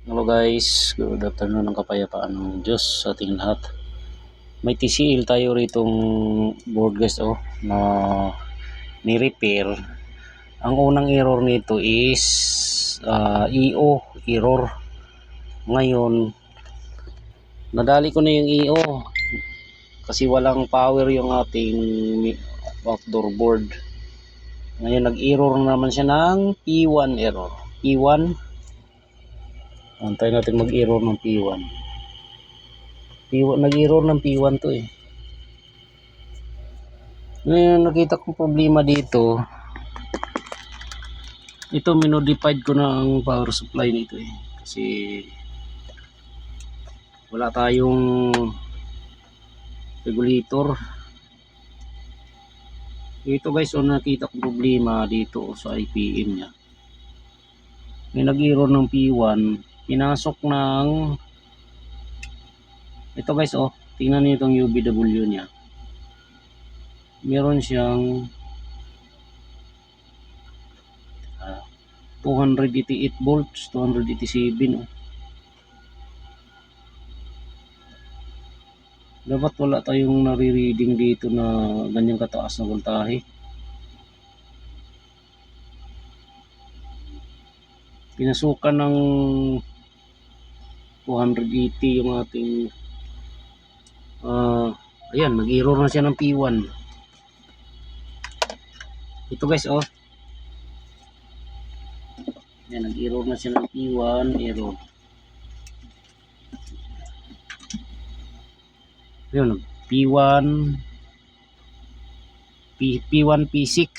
Hello guys, good afternoon ng kapayapaan ng Diyos sa ating lahat. May TCL tayo ritong board guys na ni-repair. Ang unang error nito is EO error. Ngayon, nadali ko na yung EO kasi walang power yung ating outdoor board. Ngayon nag-error naman siya ng P1 error. P1, antayin natin mag-error ng P1. Nag-error ng P1 to eh. Ngayon nakita kong problema dito. Ito minodified ko na ang power supply nito eh. Kasi wala tayong regulator. Ito guys, nakita kong problema dito sa IPM niya. May nag-error ng P1. Pinasok ng ito guys tingnan niyo itong UBW niya. Meron siyang 288 volts, 287 Dapat wala tayong nare-reading dito na ganyang kataas na voltahe. Pinasukan ng 280 yung ating ayan, nag-error na siya ng P1. Ito guys ayan, nag-error na siya ng P1 error. Yun, P1 P1 P6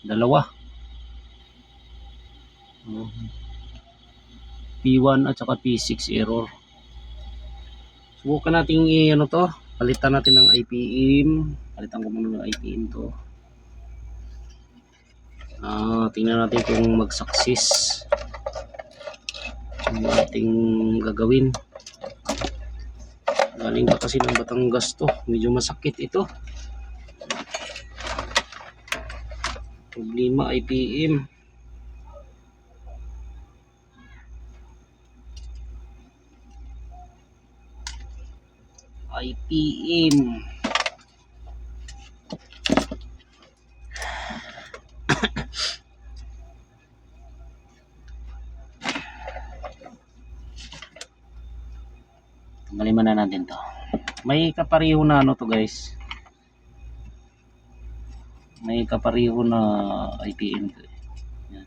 dalawa. P1 at saka P6 error. Subukan natin to, palitan natin ng IPM. Palitan ko muna ng IPM to. Tingnan natin kung mag-success yung ating gagawin. Galing pa kasi ng Batangas to, medyo masakit ito. Problema IPM. Tanggalin na natin to. May kapareho na to guys. May kapareho na IPM to. Yan.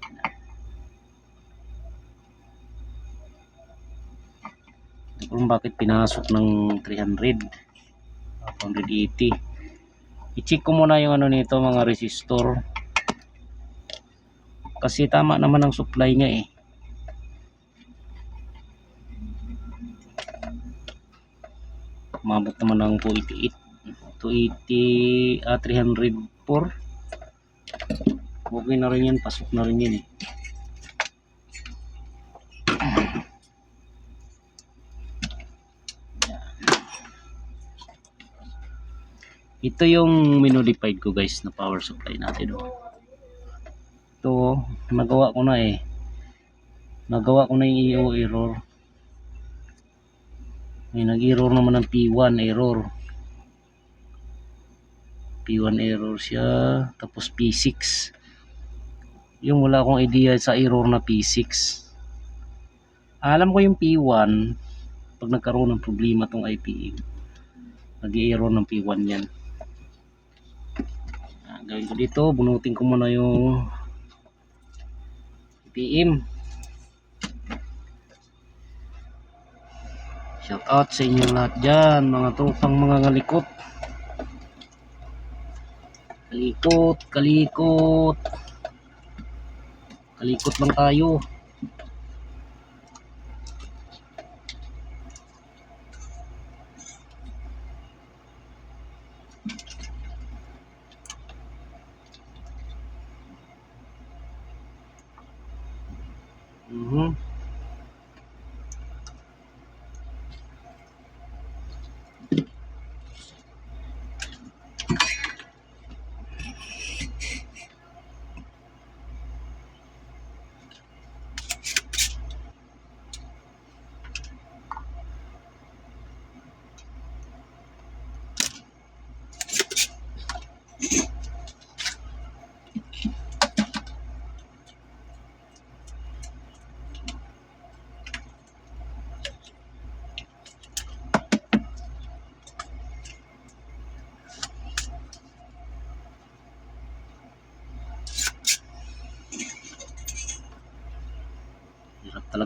Kung bakit pinasok ng 300 180. I-check ko muna yung nito, mga resistor. Kasi tama naman ang supply niya eh. Umabot naman ng 288, 304. Okay na rin yan, pasok na rin yan eh. Ito yung minodified ko guys na power supply natin Ito, nagawa ko na eh. Nagawa ko na yung EO error. May nag-error naman ng P1 error. P1 error siya, tapos P6. Yung wala akong idea sa error na P6. Alam ko yung P1 pag nagkaroon ng problema tong IPM. Nag-error ng P1 yan. Gawin ko dito, bunutin ko muna yung IPM. Shout out sa inyo lahat dyan, mga tropang mga ngalikot. Kalikot lang tayo.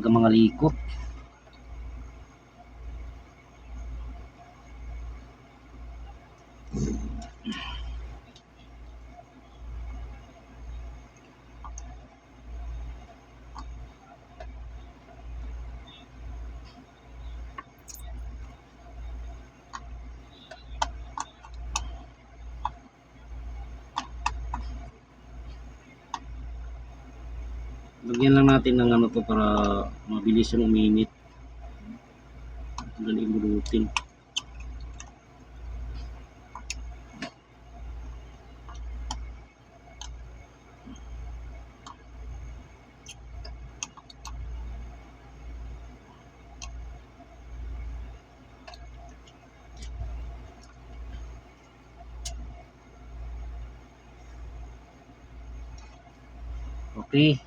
talaga mga likot. Lagyan lang natin ng ano to para mabilis yung uminit. Dali bulutin. Okay.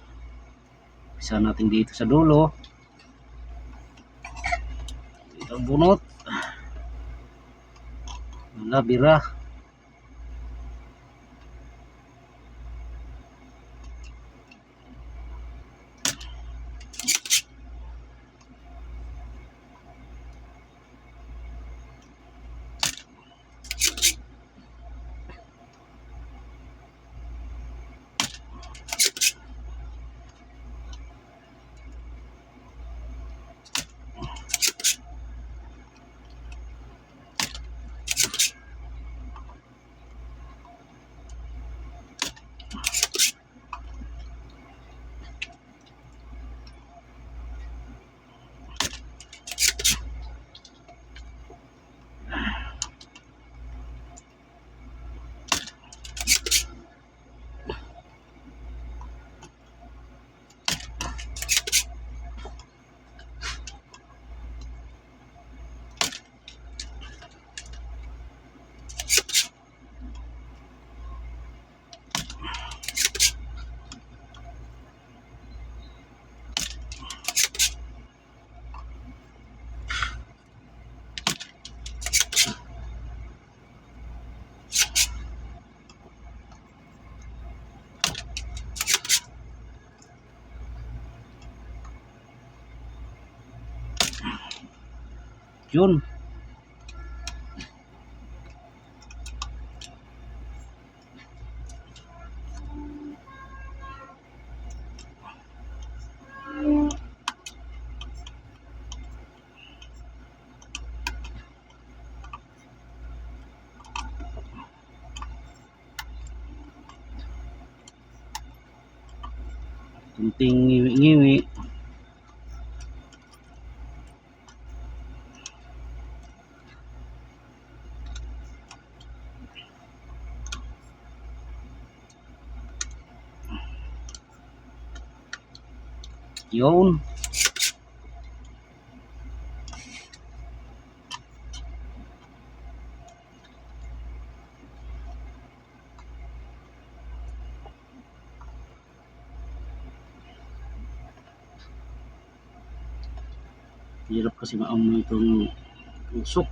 Isa natin dito sa dulo. Ito ang bunot. Wala, bira. Yun. Kunting ngiwi-ngiwi. Yun. Hirap kasi maamoy itong usok.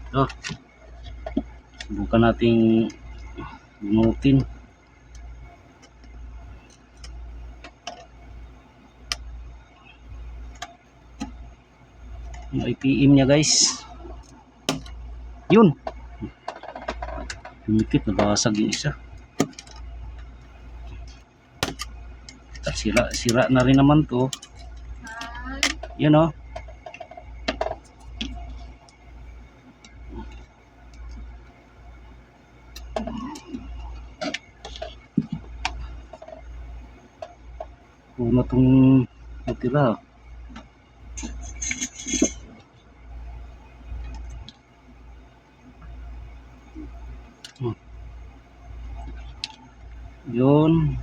Ito. Subukan nating bunutin. Yung IPM niya guys. Yun. Humikit, nabasag yung isa. At sira na rin naman to. Yun o. Una tong natira. Yun.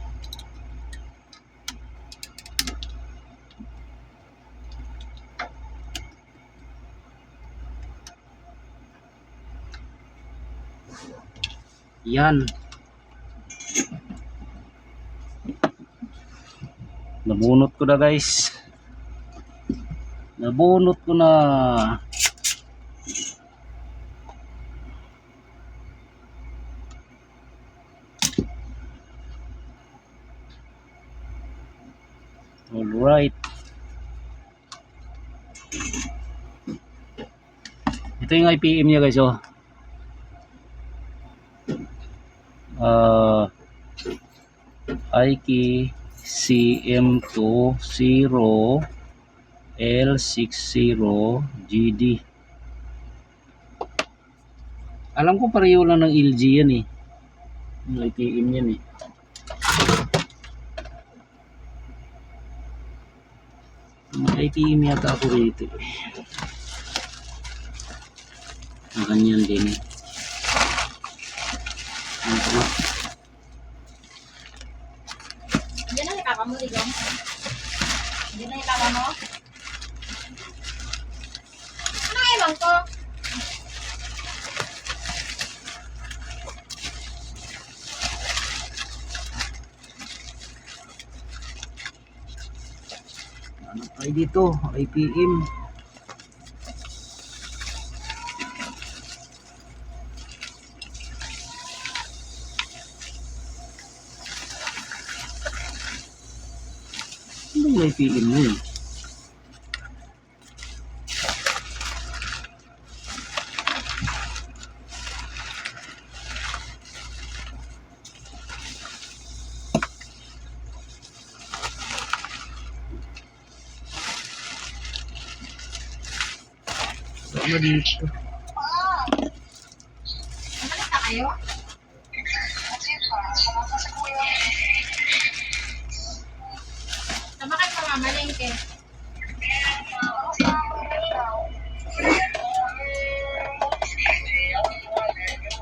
Yan. Nabunot ko na guys. Nabunot ko na. Alright. Ito yung IPM niya guys oh. IKEY CM20 L60GD. Alam ko pareho lang ng LG yan eh. Yung IPM yan eh. May IPM yata ako rito eh. Ganyan din eh. Diyan na ikaka mo, Digong. Diyan na ikaka mo. Ano ewan ko? Ano tayo dito? IPM. Ano yung IPM mo eh? Ano dito? Umalis na kayo? Sama kayo sa mamalengke.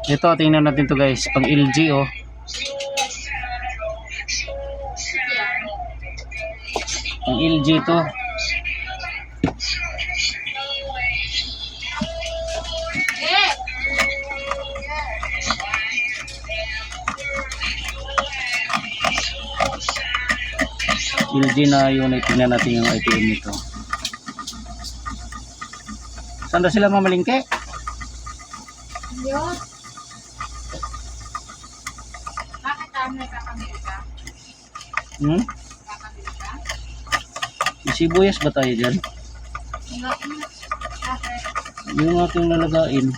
Ito, tingnan natin to guys. Pang LG oh. Pang LG to. LG na yun. Tingnan natin yung IPM nito. Saan daw sila mamalingke? Yun. Bakit may kakamili ka? Kakamili ka? May sibuyas ba tayo dyan? Yung aking nalagain.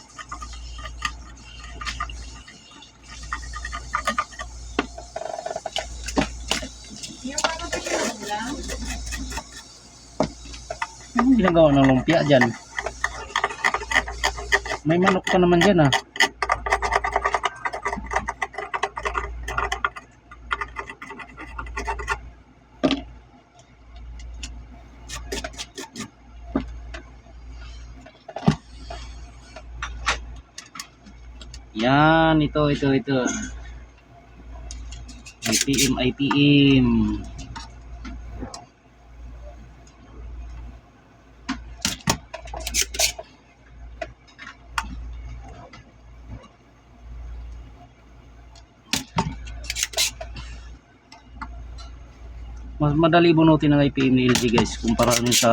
Yung ano ba yung lang? Anong ginagawa ng lumpia dyan? May manok pa naman dyan ah. Yan, ito. IPM. Mas madali bunutin ng IPM ni LG guys kumpara nyo sa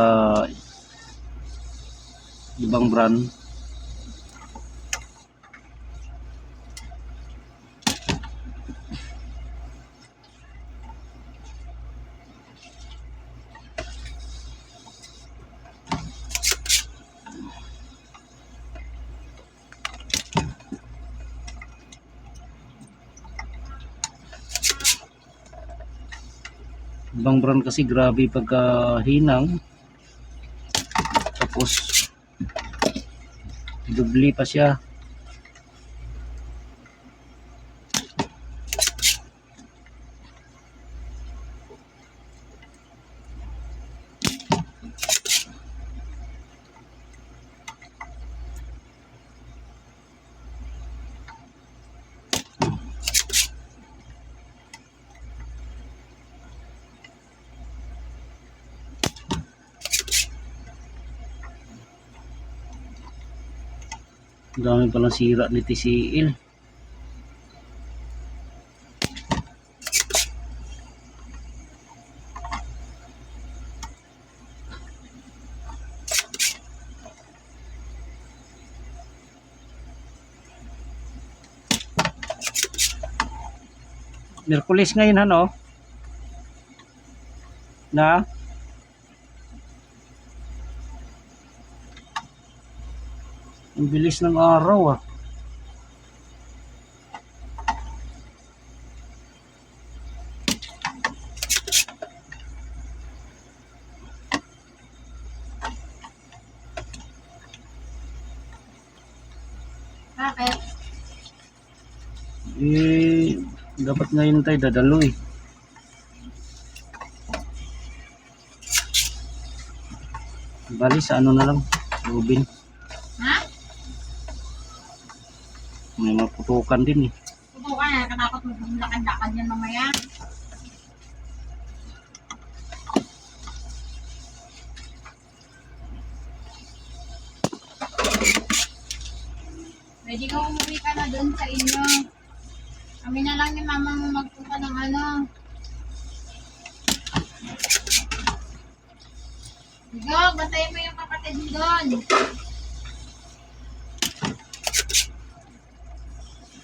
ibang brand. Ibang brand kasi grabe pagka hinang. Tapos dubli pa siya. Ang dami palang sira ni TCL. Merkulis ngayon ano? Na? Ang bilis ng araw ah. Bakit? Dapat ngayon tayo dadalo eh. Bali sa ano na lang, Rubin. Ha? May maputukan din eh. Tuto ka na, katakot mo kung lakad-lakad yan mamaya. Pwede ka umuwi ka na doon sa inyo. Kami na lang ni mama mo magpunta ng ano. Igog, bantayin mo yung kapatid mo doon.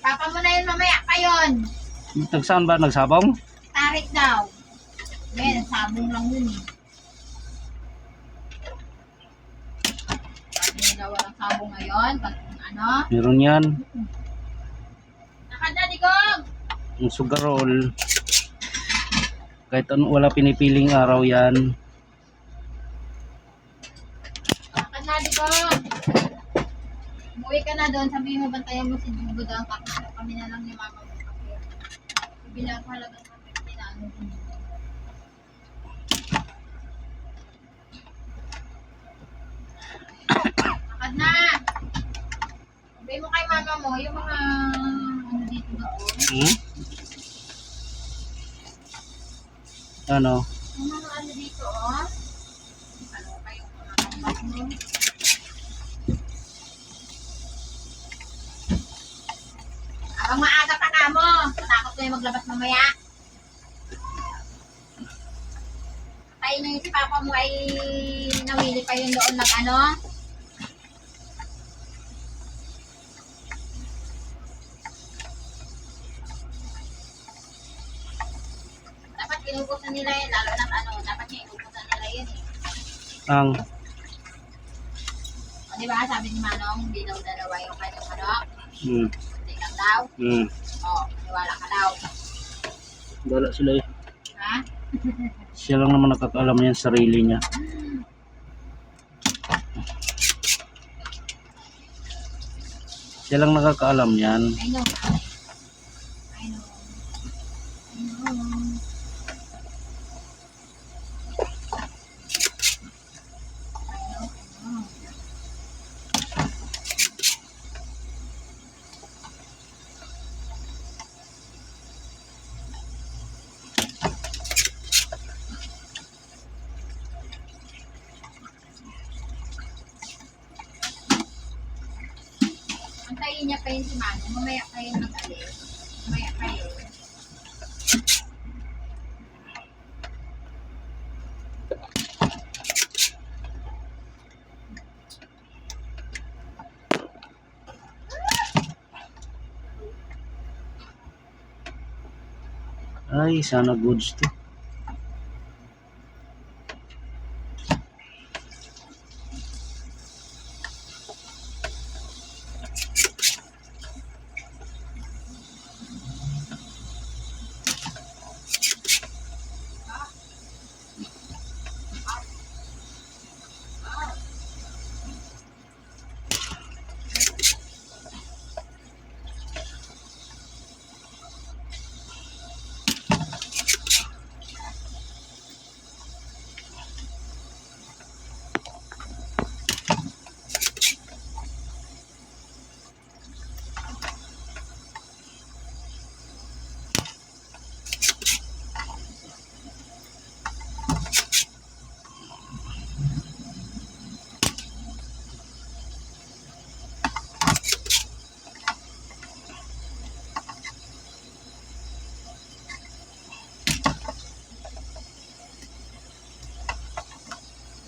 Papa mo na yun mamaya pa yun. Nagsaan ba? Nagsabong? Tarik daw. Hindi, nagsabong lang yun eh. Hindi daw walang sabong ngayon. Pag ano? Meron yan. Nakad na, Digong! Yung sugarol. Kahit ano, wala pinipiling araw yan. Nakad na, Digong! Umuwi ka na doon. Sabihin mo, bantayan mo si Jugo doon. Kami na lang ni mama mo. Bilang halagang kapit na ano. Nakad na! Sabihin mo kay mama mo, yung mga ano dito doon. Hmm? Ano? Yung mga ano dito, oh. Ano kayong mga kanbas mo? Abang maaga pa ka mo. Matakot ko yung maglabas mamaya. Tayo na yung si papa mo ay nawili pa yun doon nag ano. Dapat inubusan nila yun, lalo na ano, dapat niya inubusan nila yun eh. Ang O diba, sabi ni Manong, hindi daw dalawa yung kanyang ano. hmm. Hindi lang daw. Hmm. O, maniwala ka daw. Wala sila eh. Ha? Siya lang naman nakakaalam niyan sa sarili niya. Siya lang nakakaalam yan. I know. I know. I know. Antayin niya pa yun si Mano. Mamaya pa yun mag-alis. Mamaya pa yun. Ay, sana goods to.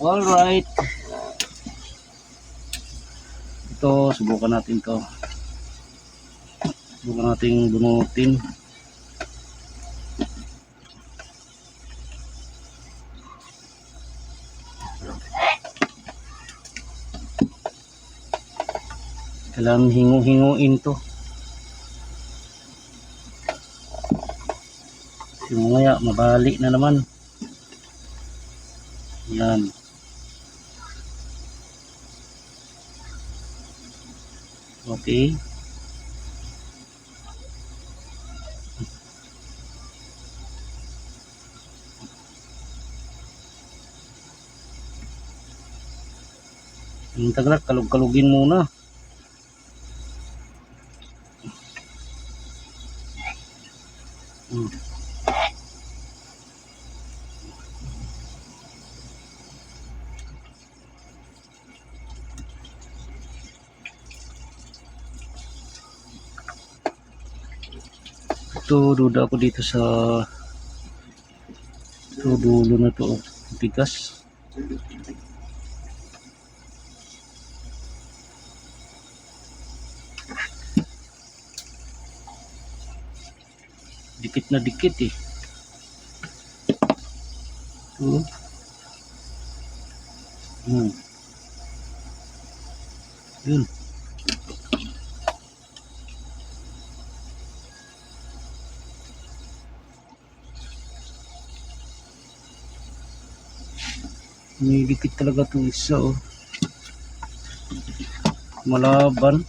Alright. Ito, subukan natin to. Subukan natin bunutin. Kailangan hingu-hinguin to. Kasi mamaya mabali na naman. Yan. Okay. Yung taglat, kalug-kalugin muna. Ito, duda ako dito sa ito, dulo na to. Tigas. Dikit na dikit eh. Ito. Yun. May dikit talaga ito isa oh. Malaban.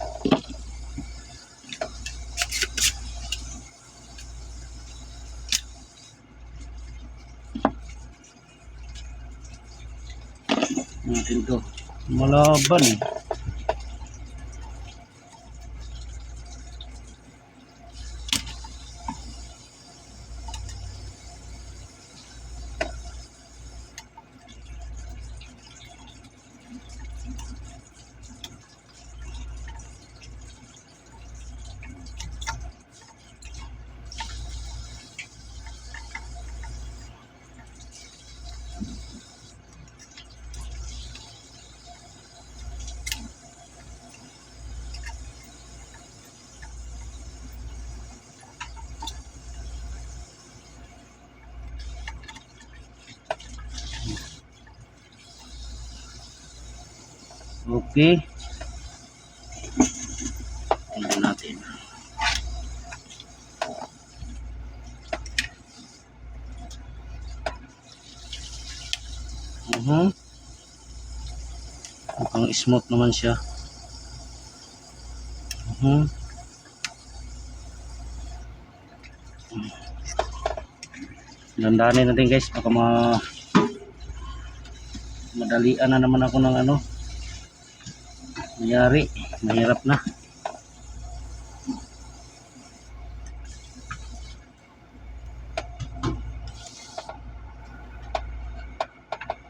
Natin to. Malaban eh. Okay. Tingnan natin. Mukhang smooth naman siya. Landanin natin guys, baka madalian na naman ako ng ano. Mayari, mahirap na.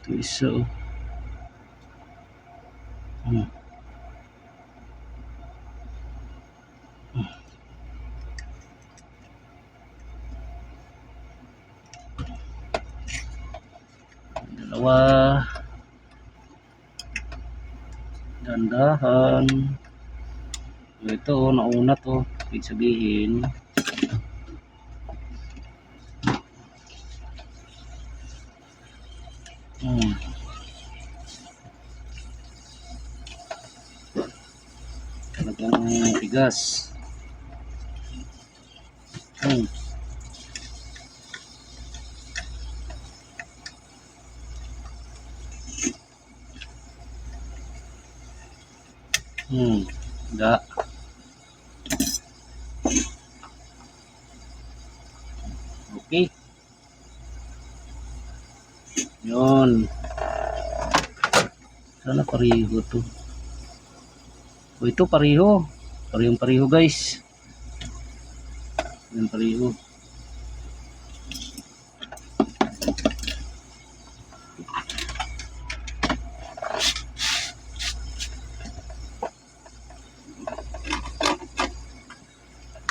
Ito isa oh. Dalawa. Dandahan. Ito oh, nauna to. Ibig sabihin talagang tigas. Da. Okay. Yun. Sana pareho to. O ito pareho. Parehong-pareho guys. Yan pareho.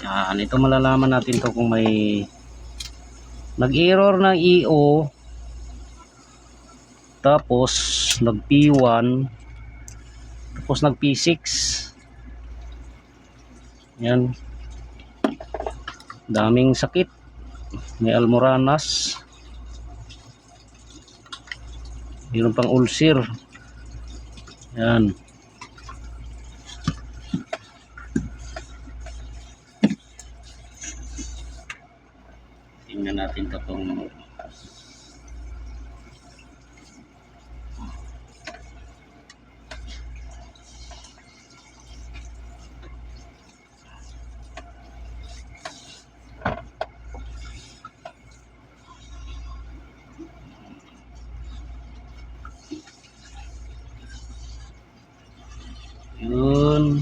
Yan, ito malalaman natin to kung may nag-error ng EO. Tapos nag P1, tapos nag P6. Yan, daming sakit. May almoranas, mayroon pang ulcer. Yan. Tingnan natin itong yun.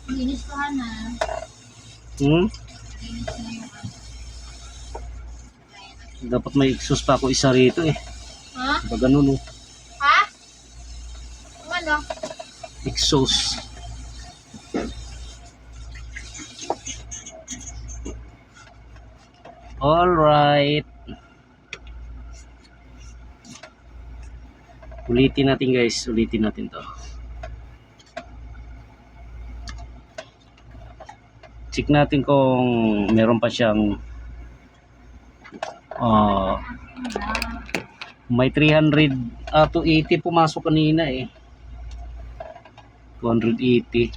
Linis ko na. Hmm? Linis na yung Dapat may exhaust pa ako isa rito eh. Ha? Diba ganun oh. Ha? Ano? Exhaust. Alright. Ulitin natin guys. Ulitin natin to. Check natin kung meron pa siyang may 300 280 pumasok kanina eh. 280.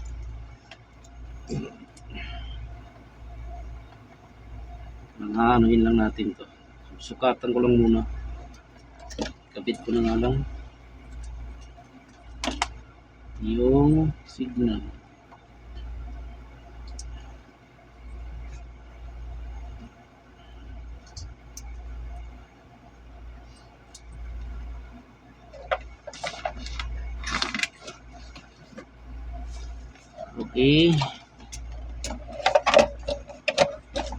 Anuhin lang natin to. Sukatan ko lang muna. Kapit ko na nga lang yung signal. Okay.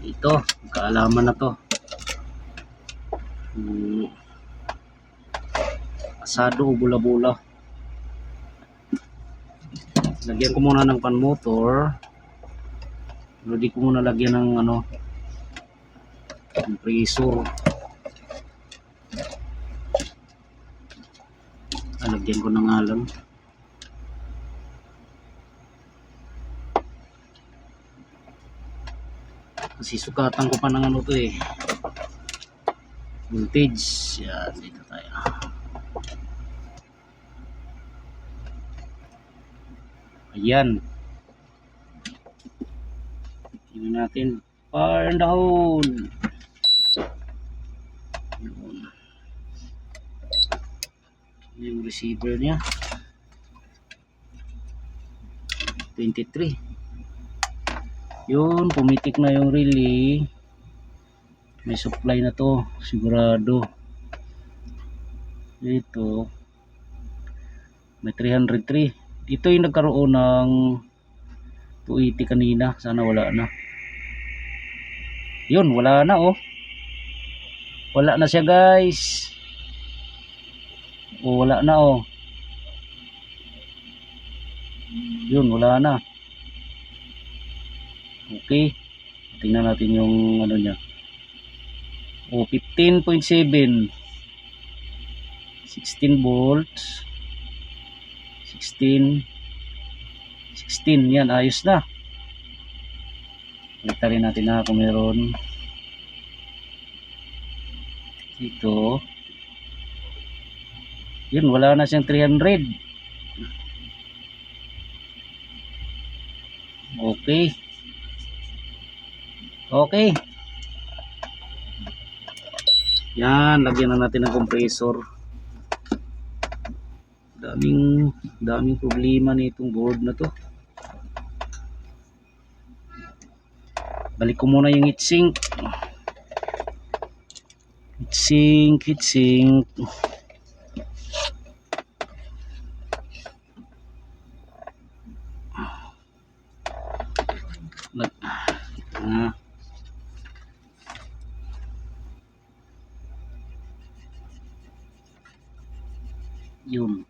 Ito, kaalaman na to. Asado o bula-bula. Lagyan ko muna ng pan motor. Hindi ko muna lagyan ng compressor. Lagyan ko na nga lang. Kasi sukatan ko pa ng to eh. Voltage. Yan, dito tayo. Ayan. Tingnan natin. Fire in the hole. Yung receiver niya. 23. Yun, pumitik na yung relay. May supply na to, sigurado. Ito. May 303. Ito yung nagkaroon ng 280 kanina. Sana wala na. Yun, wala na oh. Wala na siya guys. Oh, wala na oh. Yun, wala na. Okay. Tingnan natin yung niya. Oh, 15.7. 16 volts. 16. Yan, ayos na. Kita rin natin na kung meron. Ito. Yun, wala na siyang 300. Okay. Okay. Yan, lagyan na natin ng compressor. Daming problema nitong board na to. Balik ko muna yung heatsink. Heatsink. Yun.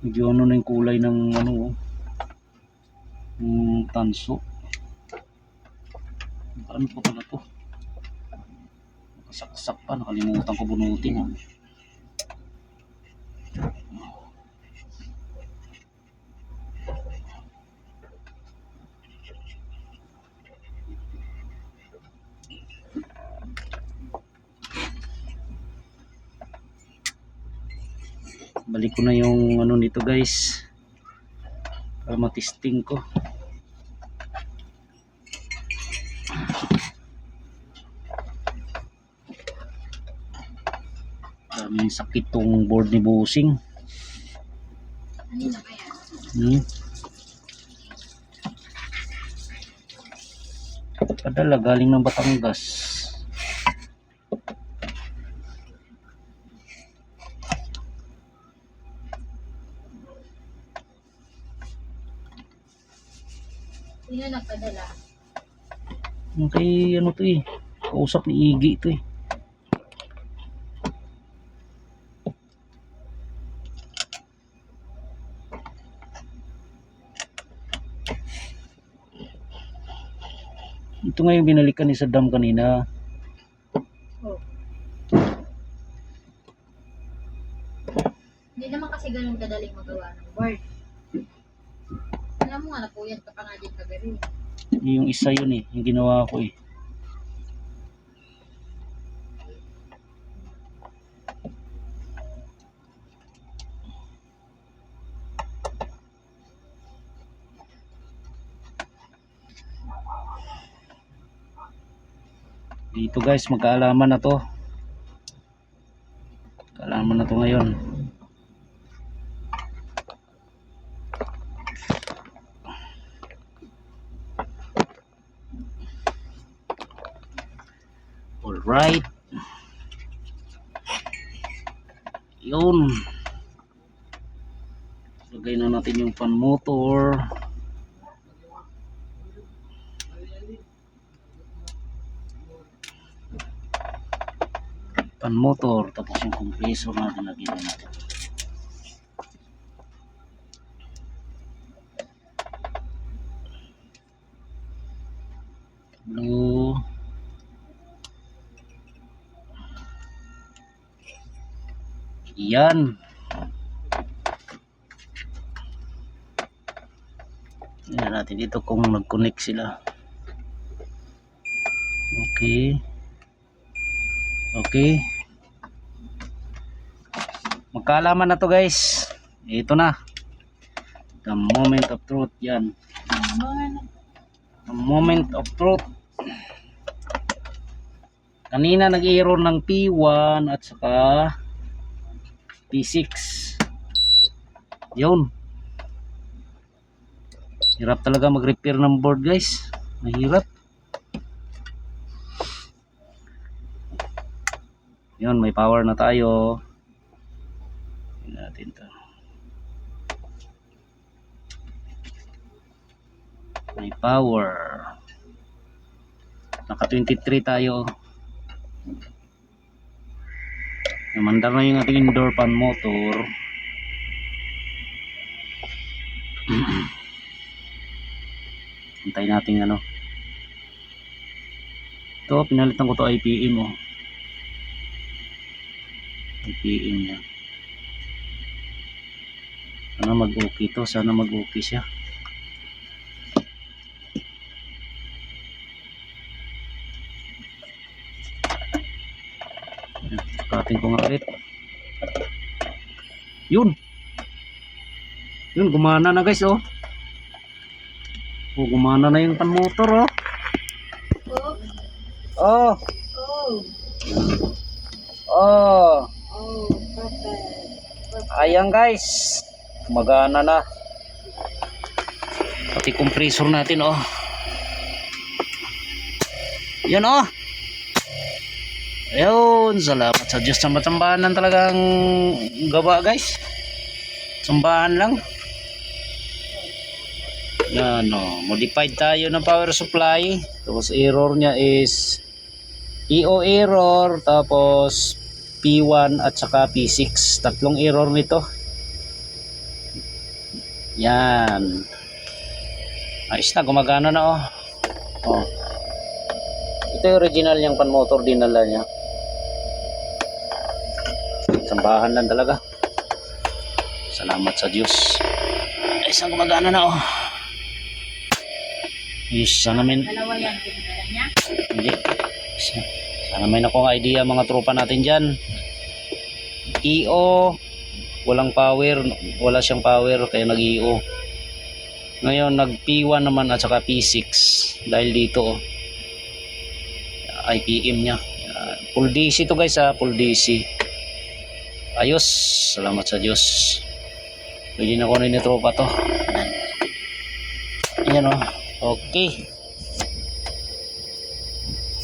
Medyo ano na yung kulay ng ano, tanso. Ano pa pala to? Nakasaksak pa, nakalimutan ko bunutin. Balik ko na yung ano nito guys, para matesting ko. Daming sakit tong board ni Bossing. Ano na ba yan? Padala galing ng Batangas. Sino nagpadala? Okay, ano to eh. Kausap ni Iggy to eh. Ito nga yung binalikan ni Saddam kanina. Oh. Hindi naman kasi ganun kadaling magawa ng board. Alam mo nga, napuyat ka pa nga din kagabi. Yung isa yun eh, yung ginawa ko eh. Dito guys, magkaalaman na to. Kaalaman na to ngayon. Alright. Yun. Lagay na natin yung fan motor. Fan motor. Tapos yung compressor natin lagyan na natin. Blue. Yan. Tingnan natin dito kung nag-connect sila. Okay. Okay. Magkaalaman na to guys. Ito na. The moment of truth. Yan. The moment of truth. Kanina nag-error ng P1 at saka P6. Yun. Hirap talaga mag-repair ng board guys. Mahirap. Yun, may power na tayo. Tingnan natin to. May power. Naka 23 tayo. Namandar na yung ating indoor fan motor. Hintayin natin ano. Ito, pinalitan ko to IPM oh. IPM niya. Sana mag-okay to. Sana mag-okay siya. Sukatin ko nga ulit. Yun. Yun, gumana na guys oh. Oh, gumana na yung pan-motor, oh. Oh, Oh, oh, oh. oh, perfect. Ayan guys. Gumagana na. Pati compressor natin, oh. Yan, oh. Ayun, salamat sa Diyos. Sambahan talagang gawa, guys. Sambahan lang. Yan, oh. Modified tayo ng power supply. Tapos error niya is EO error, tapos P1 at saka P6. Tatlong error nito. Yan. Ayos na, gumagana na, oh. Oh. Ito yung original niyang pan-motor, dinala niya. Sambahan lang talaga. Salamat sa Diyos. Ayos na, gumagana na, oh. Yes, sana may... Dalawa yan, pinagala niya. Hindi. Sana may nakong idea mga tropa natin dyan. EO, walang power, wala siyang power kaya nag-EO. Ngayon nag P1 naman at saka P6 dahil dito, oh. IPM niya. Full DC to guys, ha, full DC. Ayos, salamat sa Diyos. Pwede na kunin ni tropa to. Ayan, oh. Okay.